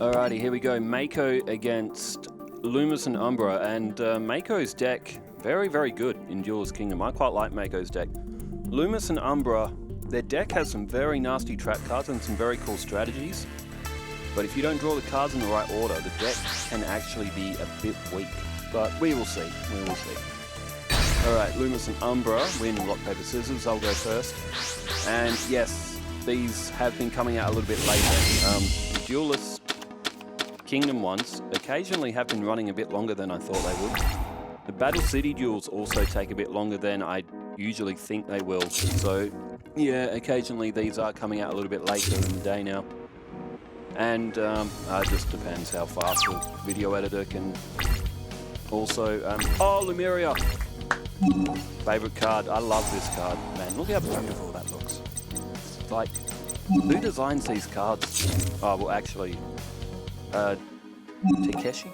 Alrighty, here we go. Mako against Lumis and Umbra, and Mako's deck, very, very good in Duelist Kingdom. I quite like Mako's deck. Lumis and Umbra, their deck has some very nasty trap cards and some very cool strategies, but if you don't draw the cards in the right order, the deck can actually be a bit weak. But we will see, we will see. Alright, Lumis and Umbra win rock, paper, scissors. I'll go first. And yes, these have been coming out a little bit later. Duelist Kingdom ones occasionally have been running a bit longer than I thought they would. The Battle City duels also take a bit longer than I usually think they will. So yeah, occasionally these are coming out a little bit later in the day now. And it just depends how fast the video editor can also... oh, Lumeria! Favorite card. I love this card. Man, look how beautiful that looks. It's like, who designs these cards? Oh, well actually... Takeshi?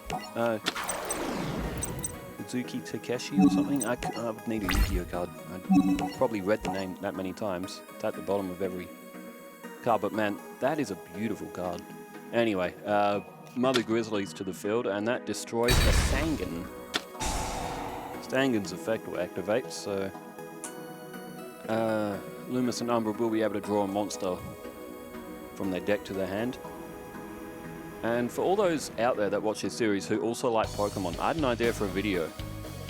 Uzuki Takeshi or something? I would need a Yugioh card. I've probably read the name that many times. It's at the bottom of every card, but man, that is a beautiful card. Anyway, Mother Grizzlies to the field, and that destroys a Sangan. Stangan's effect will activate, so Lumis and Umbra will be able to draw a monster from their deck to their hand. And for all those out there that watch this series who also like Pokemon, I had an idea for a video.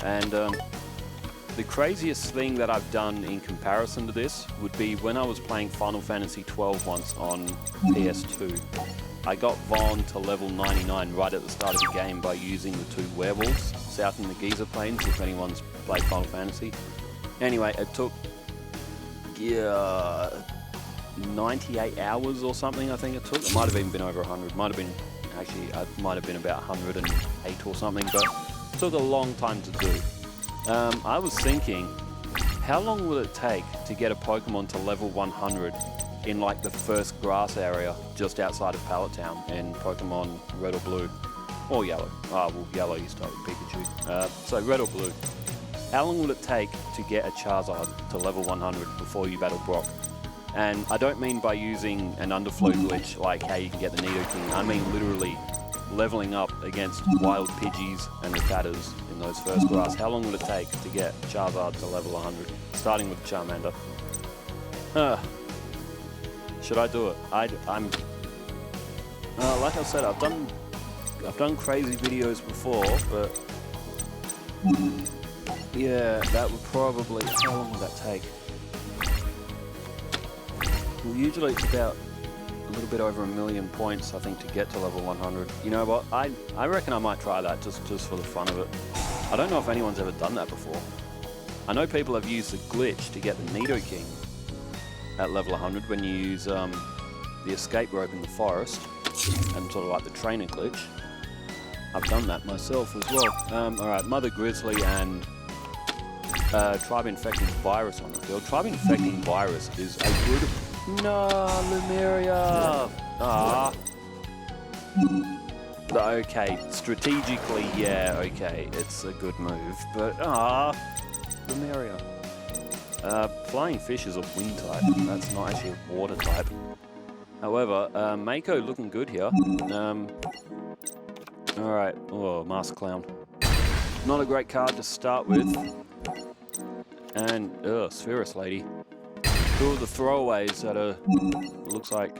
And the craziest thing that I've done in comparison to this would be when I was playing Final Fantasy XII once on PS2. I got Vaughn to level 99 right at the start of the game by using the two werewolves south in the Giza Plains, if anyone's played Final Fantasy. Anyway, it took 98 hours or something, I think it took. It might have even been over 100. Might have been, actually, it might have been about 108 or something, but it took a long time to do. I was thinking, how long will it take to get a Pokemon to level 100 in like the first grass area just outside of Pallet Town in Pokemon Red or Blue? Or Yellow. Ah, well, Yellow you start with Pikachu. So Red or Blue. How long will it take to get a Charizard to level 100 before you battle Brock? And I don't mean by using an underflow glitch like how you can get the Nidoking. I mean literally leveling up against wild Pidgeys and the Tatters in those first grass. How long will it take to get Charizard to level 100? Starting with Charmander. Should I do it? I'm like I said, I've done crazy videos before, but yeah, that would probably... How long would that take? Well, usually it's about a little bit over 1,000,000 points, I think, to get to level 100. You know what? I reckon I might try that just for the fun of it. I don't know if anyone's ever done that before. I know people have used the glitch to get the Nidoking at level 100 when you use the escape rope in the forest and sort of like the trainer glitch. I've done that myself as well. Alright, Mother Grizzly and Tribe Infecting Virus on the field. Tribe Infecting Virus is a good... No, Lumeria! Ah. Okay, strategically, yeah, okay, it's a good move, but Lumeria. Flying Fish is a wind type, that's not actually a water type. However, Mako looking good here. Alright, oh, Master Clown. Not a great card to start with. And, Spherus Lady. Two of the throwaways that are, looks like,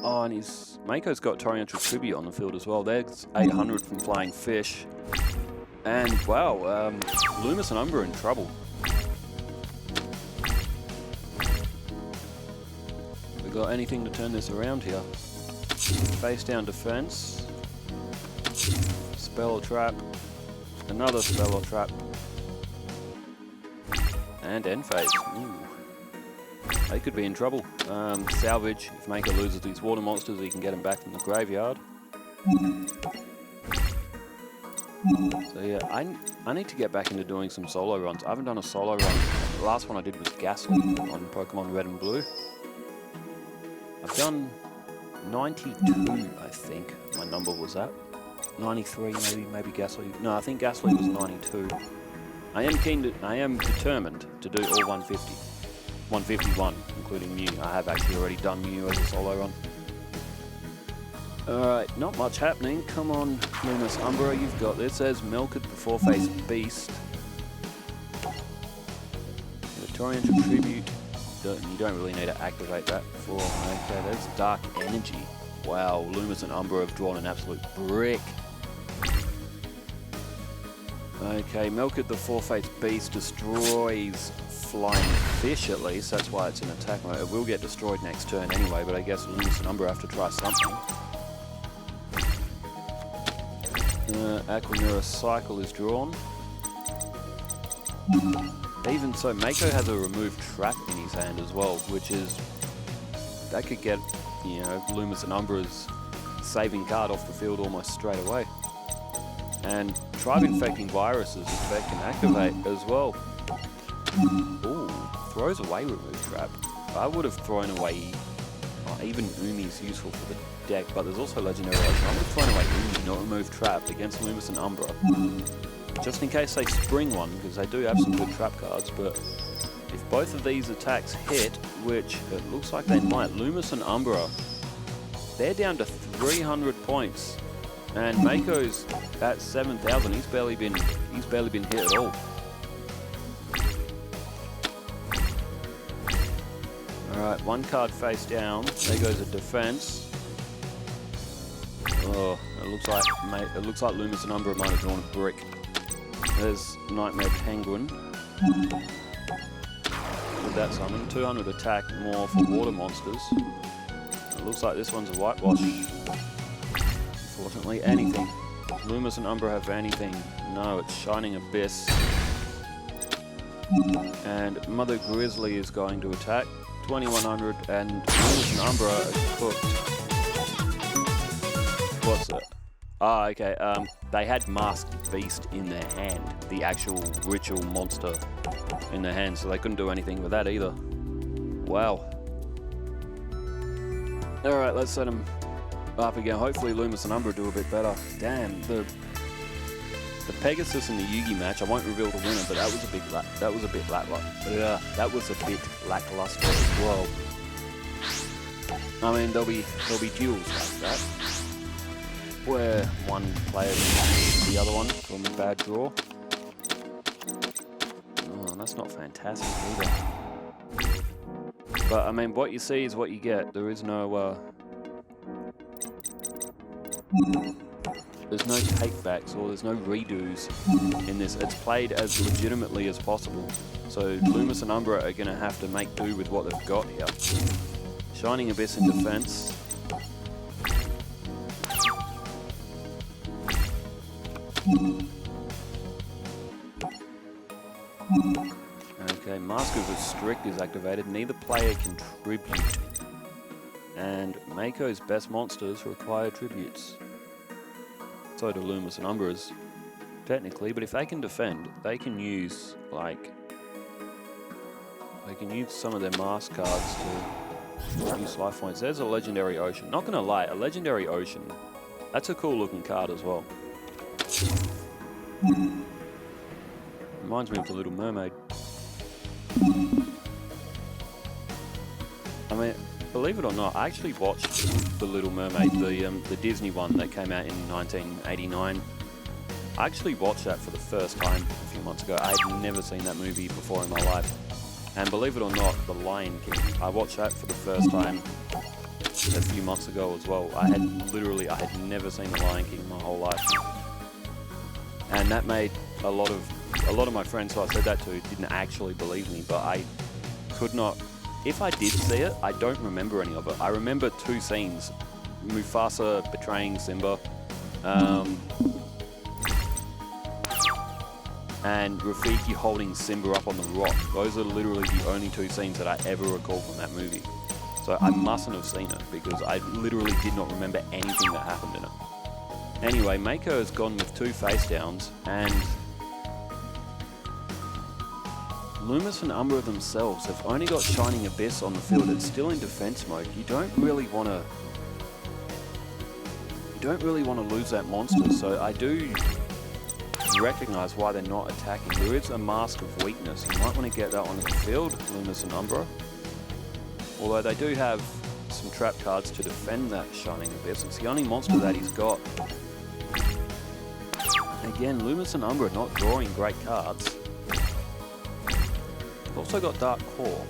oh, and Mako's got Torrential Tribute on the field as well. There's 800 from Flying Fish. And, wow, Lumis and Umbra in trouble. We got anything to turn this around here? Face down defense. Spell or trap. Another spell or trap. And end phase. Ooh. They could be in trouble. Salvage, if Mako loses these water monsters, he can get them back from the graveyard. So yeah, I need to get back into doing some solo runs. I haven't done a solo run. The last one I did was Ghastly on Pokemon Red and Blue. I've done 92, I think my number was at. 93 maybe Ghastly. No, I think Ghastly was 92. I am determined to do all 150. 151, including Mew. I have actually already done Mew as a solo run. Alright, not much happening. Come on, Lumis, Umbra, you've got this. There's Melked, the four-faced beast. Victorian Tribute. You don't really need to activate that before. Okay, there's Dark Energy. Wow, Lumis and Umbra have drawn an absolute brick. Okay, Melked, the four-faced beast, destroys Flying Fish at least. That's why it's in attack mode. It will get destroyed next turn anyway, but I guess Lumis and Umbra have to try something. Aquamira Cycle is drawn. Even so, Mako has a removed trap in his hand as well, which is... that could get, you know, Lumis and Umbra's saving card off the field almost straight away. And Tribe Infecting Virus's effect can activate as well. Ooh, throws away removed trap. I would have thrown away... even Umi's useful for the deck, but there's also Legendary Ocean. I would have thrown away Umi, not remove trap, against Lumis and Umbra. Just in case they spring one, because they do have some good trap cards, but if both of these attacks hit, which it looks like they might, Lumis and Umbra, they're down to 300 points. And Mako's at 7,000. He's barely been hit at all. Alright, one card face down. There goes a defense. Oh, it looks like Lumis and Umbra might have drawn a brick. There's Nightmare Penguin. With that summon, 200 attack more for water monsters. It looks like this one's a whitewash. Unfortunately, anything. Lumis and Umbra have anything. No, it's Shining Abyss. And Mother Grizzly is going to attack. 2100, and Lumis and Umbra are cooked. What's it? Ah, okay. They had Masked Beast in their hand, the actual ritual monster in their hand, so they couldn't do anything with that either. Wow. Alright, let's set them up again. Hopefully Lumis and Umbra do a bit better. Damn, the Pegasus and the Yugi match, I won't reveal the winner, but that was a bit lackluster. Yeah, that was a bit lackluster as well. I mean, there'll be duels like that, where one player beats the other one from a bad draw. Oh, that's not fantastic either. But I mean, what you see is what you get. There is no there's no takebacks or there's no redos in this. It's played as legitimately as possible. So Lumis and Umbra are going to have to make do with what they've got here. Shining Abyss in defense. Okay, Mask of Restrict is activated. Neither player can tribute. And Mako's best monsters require tributes. So do Lumis and Umbra's, technically, but if they can defend, they can use, like, they can use some of their mask cards to use life points. There's a Legendary Ocean. Not gonna lie, a Legendary Ocean, that's a cool looking card as well. Reminds me of the Little Mermaid. I mean, believe it or not, I actually watched The Little Mermaid, the Disney one that came out in 1989. I actually watched that for the first time a few months ago. I had never seen that movie before in my life. And believe it or not, The Lion King, I watched that for the first time a few months ago as well. I had never seen The Lion King my whole life. And that made a lot of my friends who I said that to didn't actually believe me, but I could not. If I did see it, I don't remember any of it. I remember two scenes. Mufasa betraying Simba, and Rafiki holding Simba up on the rock. Those are literally the only two scenes that I ever recall from that movie. So I mustn't have seen it, because I literally did not remember anything that happened in it. Anyway, Mako has gone with two face downs, and Lumis and Umbra themselves have only got Shining Abyss on the field. It's still in defense mode. You don't really want to lose that monster. So I do recognize why they're not attacking. There is a Mask of Weakness. You might want to get that onto the field, Lumis and Umbra. Although they do have some trap cards to defend that Shining Abyss. It's the only monster that he's got. Again, Lumis and Umbra not drawing great cards. We've also got Dark Core.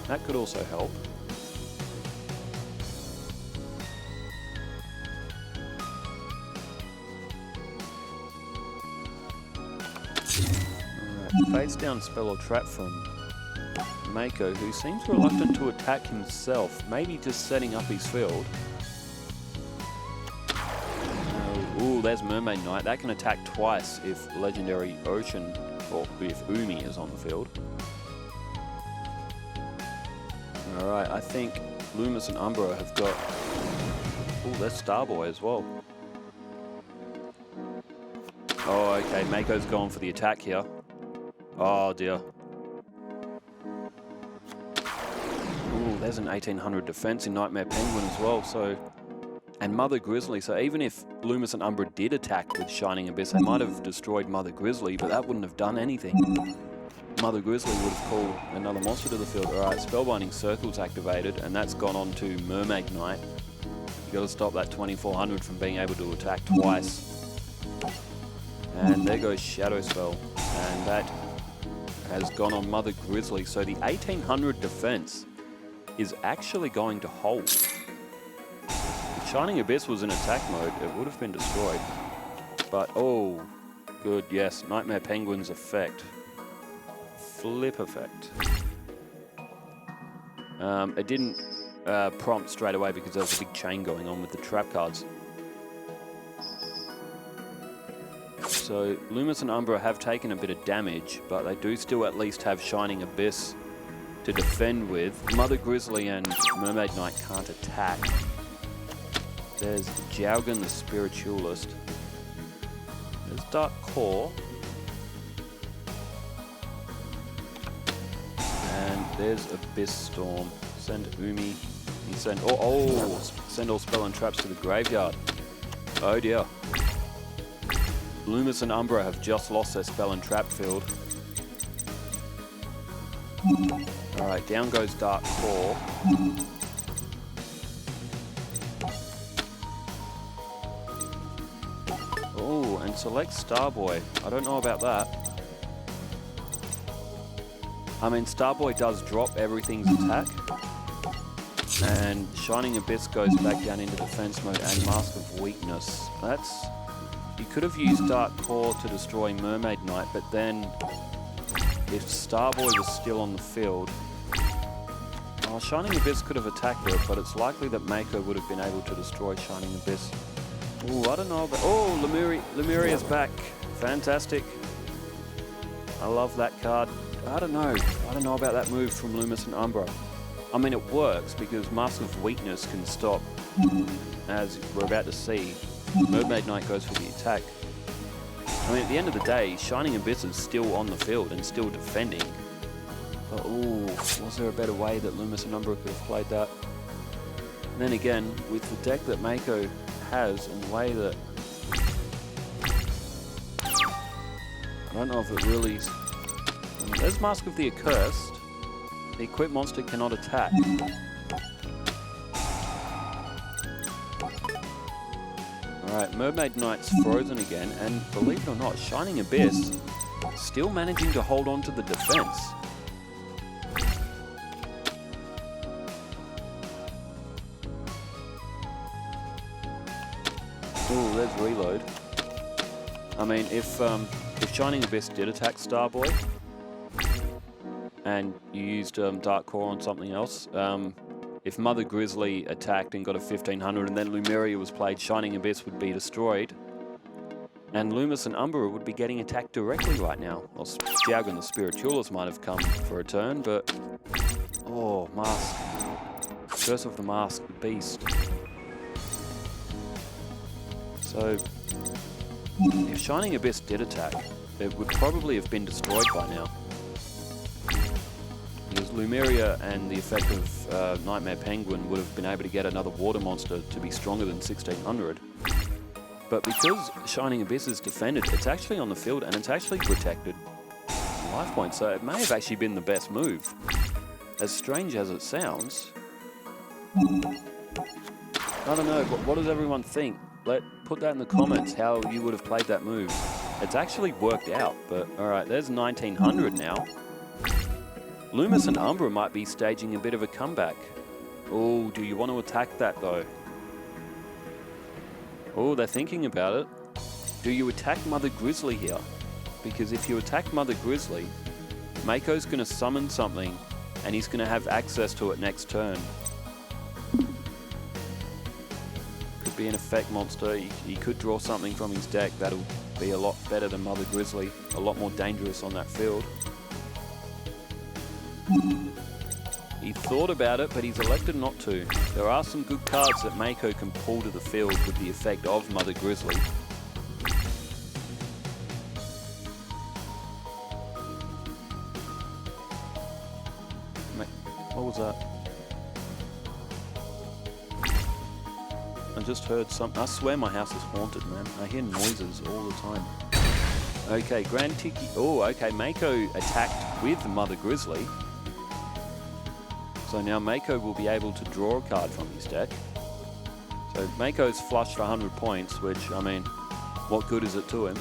That could also help. Face down spell or trap from Mako, who seems reluctant to attack himself, maybe just setting up his field. Ooh, there's Mermaid Knight. That can attack twice if Legendary Ocean or if Umi is on the field. Alright, I think Lumis and Umbra have got... Ooh, there's Starboy as well. Oh, okay, Mako's gone for the attack here. Oh dear. Ooh, there's an 1800 defense in Nightmare Penguin as well, so... And Mother Grizzly, so even if Lumis and Umbra did attack with Shining Abyss, they might have destroyed Mother Grizzly, but that wouldn't have done anything. Mother Grizzly would have called another monster to the field. Alright, Spellbinding Circle's activated, and that's gone on to Mermaid Knight. You gotta stop that 2400 from being able to attack twice. And there goes Shadow Spell, and that has gone on Mother Grizzly, so the 1800 defense is actually going to hold. If Shining Abyss was in attack mode, it would have been destroyed. But, oh, good, yes, Nightmare Penguin's effect. Flip effect. It didn't prompt straight away because there was a big chain going on with the trap cards. So Lumis and Umbra have taken a bit of damage, but they do still at least have Shining Abyss to defend with. Mother Grizzly and Mermaid Knight can't attack. There's Yugioh the Spiritualist. There's Dark Core. And there's Abyss Storm. Send Umi. Send all spell and traps to the graveyard. Oh dear. Lumis and Umbra have just lost their spell and trap field. Alright, down goes Dark Core. Oh, and select Starboy. I don't know about that. I mean, Starboy does drop everything's attack. And Shining Abyss goes back down into defense mode and Mask of Weakness. That's... You could have used Dark Core to destroy Mermaid Knight, but then if Starboy was still on the field... Oh, Shining Abyss could have attacked it, but it's likely that Mako would have been able to destroy Shining Abyss. Ooh, I don't know about... Oh, Lemuria's back. Fantastic. I love that card. I don't know. I don't know about that move from Lumis and Umbra. I mean, it works because Mask of Weakness can stop, as we're about to see. Mermaid Knight goes for the attack. I mean, at the end of the day, Shining Abyss is still on the field and still defending. But, ooh, was there a better way that Lumis and Umbra could have played that? And then again, with the deck that Mako has and the way that... I don't know if it really... There's Mask of the Accursed. The equipped monster cannot attack. Alright, Mermaid Knight's frozen again, and believe it or not, Shining Abyss still managing to hold on to the defense. Ooh, there's reload. I mean, if Shining Abyss did attack Starboy, and you used Dark Core on something else, if Mother Grizzly attacked and got a 1500 and then Lumeria was played, Shining Abyss would be destroyed. And Lumis and Umbra would be getting attacked directly right now. Well, Yugioh the Spiritualist might have come for a turn, but... Oh, Mask. Curse of the Mask, the Beast. So, if Shining Abyss did attack, it would probably have been destroyed by now. Because Lumeria and the effect of Nightmare Penguin would have been able to get another water monster to be stronger than 1600. But because Shining Abyss is defended, it's actually on the field and it's actually protected life points, so it may have actually been the best move. As strange as it sounds, I don't know, but what does everyone think? Put that in the comments how you would have played that move. It's actually worked out, but alright, there's 1900 now. Lumis and Umbra might be staging a bit of a comeback. Oh, do you want to attack that though? Oh, they're thinking about it. Do you attack Mother Grizzly here? Because if you attack Mother Grizzly, Mako's going to summon something and he's going to have access to it next turn. Could be an effect monster. He could draw something from his deck that'll be a lot better than Mother Grizzly. A lot more dangerous on that field. He thought about it, but he's elected not to. There are some good cards that Mako can pull to the field with the effect of Mother Grizzly. What was that? I just heard something. I swear my house is haunted, man. I hear noises all the time. Okay, Grand Tiki. Oh, okay. Mako attacked with Mother Grizzly. So now Mako will be able to draw a card from his deck. So Mako's flushed 100 points, which, I mean, what good is it to him?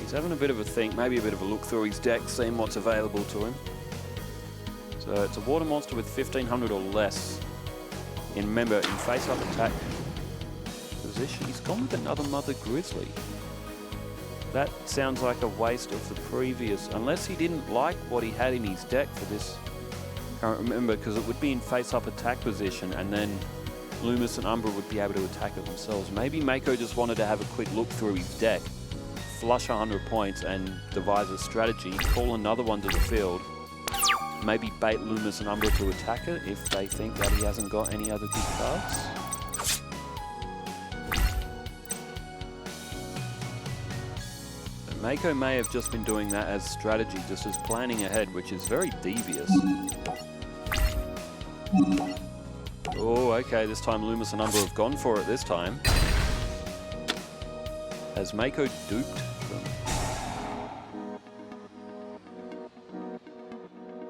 He's having a bit of a think, maybe a bit of a look through his deck, seeing what's available to him. So it's a water monster with 1500 or less. And remember, in face-up attack position, he's gone with another Mother Grizzly. That sounds like a waste of the previous, unless he didn't like what he had in his deck for this. Can't remember, because it would be in face-up attack position, and then Lumis and Umbra would be able to attack it themselves. Maybe Mako just wanted to have a quick look through his deck, flush 100 points, and devise a strategy, call another one to the field, maybe bait Lumis and Umbra to attack it if they think that he hasn't got any other good cards. Mako may have just been doing that as strategy, just as planning ahead, which is very devious. Oh, okay, this time Lumis and Umbra have gone for it this time. Has Mako duped them?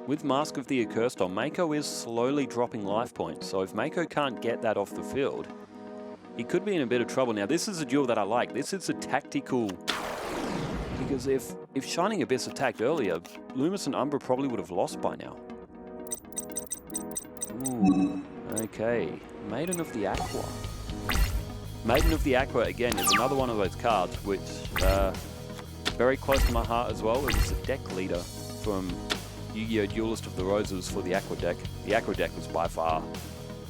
With Mask of the Accursed on, Mako is slowly dropping life points, so if Mako can't get that off the field, he could be in a bit of trouble. Now, this is a duel that I like. This is a tactical... Because if Shining Abyss attacked earlier, Lumis and Umbra probably would have lost by now. Ooh, okay. Maiden of the Aqua. Maiden of the Aqua, again, is another one of those cards which very close to my heart as well. It was a deck leader from Yu-Gi-Oh! Duelist of the Roses for the Aqua deck. The Aqua deck was by far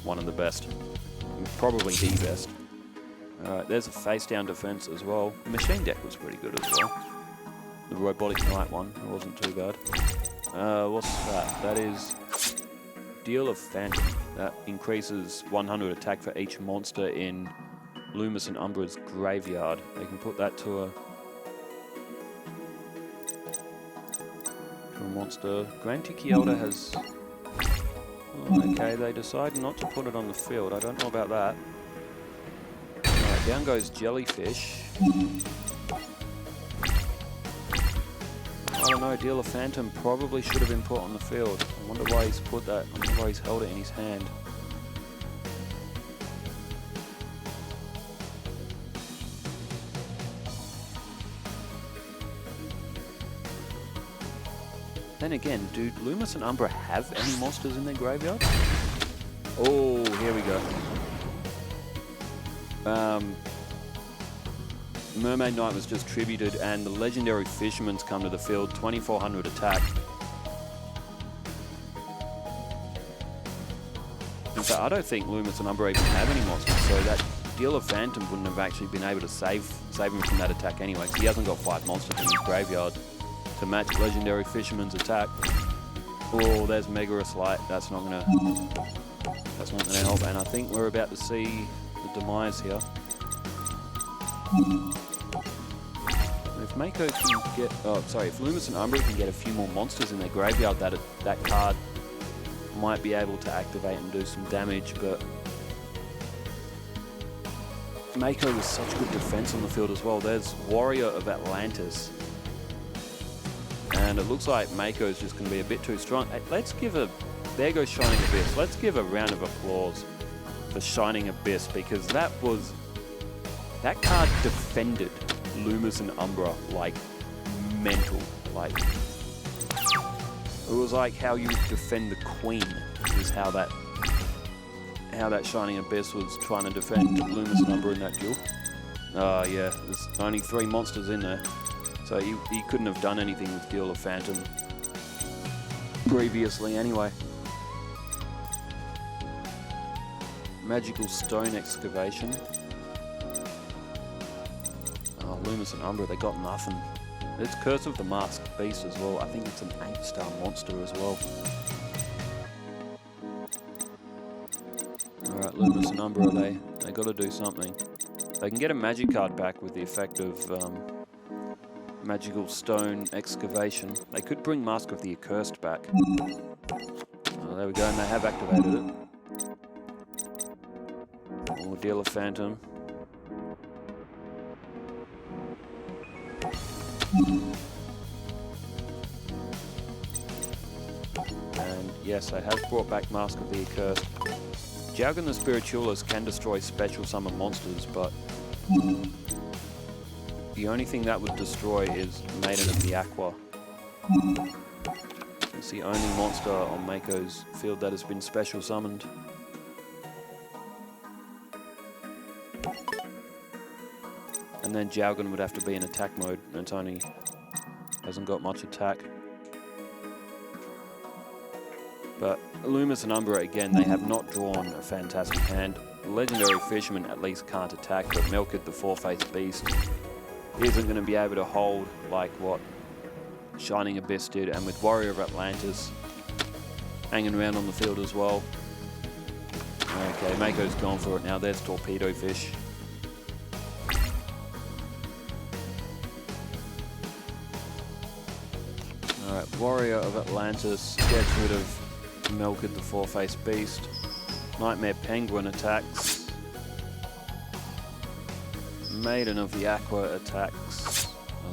one of the best. Probably the best. Alright, there's a face-down defense as well. The Machine deck was pretty good as well. The Robotic Knight one, it wasn't too bad. What's that? That is Deal of Phantom. That increases 100 attack for each monster in Lumis and Umbra's graveyard. They can put that to a monster. Grand Tiki Elder has... Oh, okay, they decide not to put it on the field. I don't know about that. Alright, down goes Jellyfish. I don't know, Deal of Phantom probably should have been put on the field. I wonder why he's put that, I wonder why he's held it in his hand. Then again, do Lumis and Umbra have any monsters in their graveyard? Oh, here we go. Mermaid Knight was just tributed, and the Legendary Fisherman's come to the field, 2400 attack. In fact, I don't think Lumis and Umbra even have any monsters, so that Deal of Phantom wouldn't have actually been able to save him from that attack anyway, because he hasn't got 5 monsters in his graveyard to match Legendary Fisherman's attack. Oh, there's Megarus Light. That's not gonna help, and I think we're about to see the demise here. If Mako can get, if Lumis and Umbra can get a few more monsters in their graveyard, that card might be able to activate and do some damage, but Mako with such good defense on the field as well. There's Warrior of Atlantis. And and it looks like Mako is just going to be a bit too strong. Hey, let's give a... There goes Shining Abyss. Let's give a round of applause for Shining Abyss, because that card defended Lumis and Umbra like mental. Like, it was like how you would defend the Queen, is how that Shining Abyss was trying to defend Lumis and Umbra in that duel. Yeah, there's only 3 monsters in there, so he couldn't have done anything with Duel of Phantom previously anyway. Magical Stone Excavation. Oh, Lumis and Umbra, they got nothing. It's Curse of the Masked Beast as well. I think it's an 8-star monster as well. Alright, Lumis and Umbra, they got to do something. They can get a magic card back with the effect of Magical Stone Excavation. They could bring Mask of the Accursed back. Oh, there we go, and they have activated it. Or Duel of Phantom. And yes, they have brought back Mask of the Accursed. Jaugen the Spiritualist can destroy special summon monsters, but the only thing that would destroy is Maiden of the Aqua. It's the only monster on Mako's field that has been special summoned. And then Jaugen would have to be in attack mode, and it's only hasn't got much attack. But Lumis and Umbra, again, they have not drawn a fantastic hand. Legendary Fisherman at least can't attack, but Melkid the Four-Faced Beast isn't going to be able to hold like what Shining Abyss did, and with Warrior of Atlantis hanging around on the field as well. Okay, Mako's gone for it now. There's Torpedo Fish. Alright, Warrior of Atlantis gets rid of Melkid the Four-Faced Beast. Nightmare Penguin attacks. Maiden of the Aqua attacks.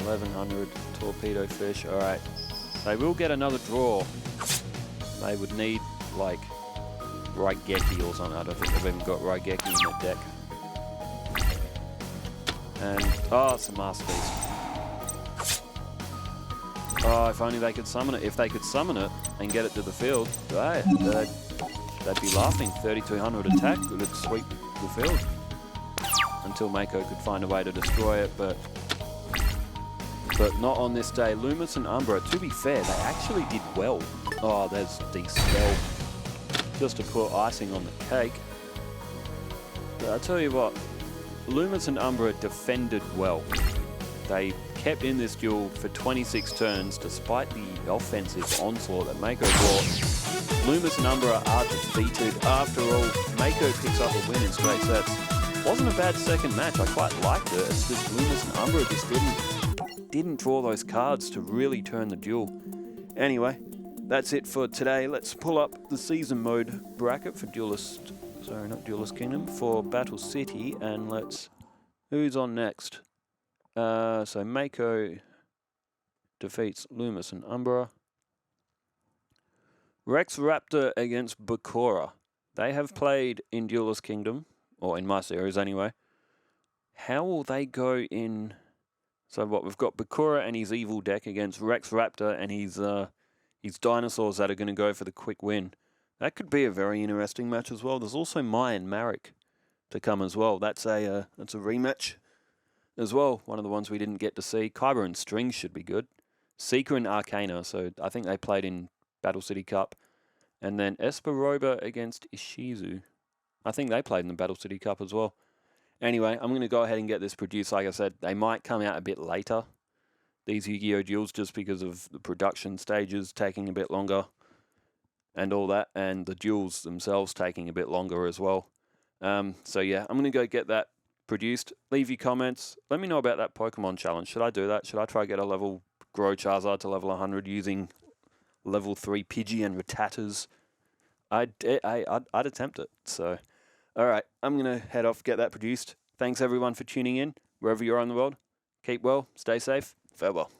1100 Torpedo Fish. Alright. They will get another draw. They would need, like, Raigeki or something. I don't think they've even got Raigeki in their deck. And, oh, it's a Masterpiece. Oh, if only they could summon it. If they could summon it and get it to the field, they'd be laughing. 3200 attack would sweep the field. Until Mako could find a way to destroy it, but not on this day. Lumis and Umbra, to be fair, they actually did well. Oh, there's D-Spell. Just to put icing on the cake. But I'll tell you what, Lumis and Umbra defended well. They kept in this duel for 26 turns despite the offensive onslaught that Mako brought. Lumis and Umbra are defeated. After all, Mako picks up a win in straight sets. Wasn't a bad second match. I quite liked it. It's just Lumis and Umbra just didn't draw those cards to really turn the duel. Anyway, that's it for today. Let's pull up the season mode bracket for Duelist Kingdom, for Battle City, and who's on next? So Mako defeats Lumis and Umbra. Rex Raptor against Bakura. They have played in Duelist Kingdom, or in my series anyway. How will they go in? So what, we've got Bakura and his evil deck against Rex Raptor and his dinosaurs that are going to go for the quick win. That could be a very interesting match as well. There's also Mai and Marek to come as well. That's a rematch as well. One of the ones we didn't get to see. Kyber and Strings should be good. Seeker and Arcana. So I think they played in Battle City Cup. And then Esperoba against Ishizu. I think they played in the Battle City Cup as well. Anyway, I'm going to go ahead and get this produced. Like I said, they might come out a bit later, these Yu-Gi-Oh! Duels, just because of the production stages taking a bit longer and all that, and the duels themselves taking a bit longer as well. So yeah, I'm going to go get that produced. Leave your comments. Let me know about that Pokemon challenge. Should I do that? Should I try get a level Grow Charizard to level 100 using level 3 Pidgey and Rattatas? I'd attempt it. So, all right, I'm going to head off, get that produced. Thanks everyone for tuning in, wherever you're in the world. Keep well, stay safe, farewell.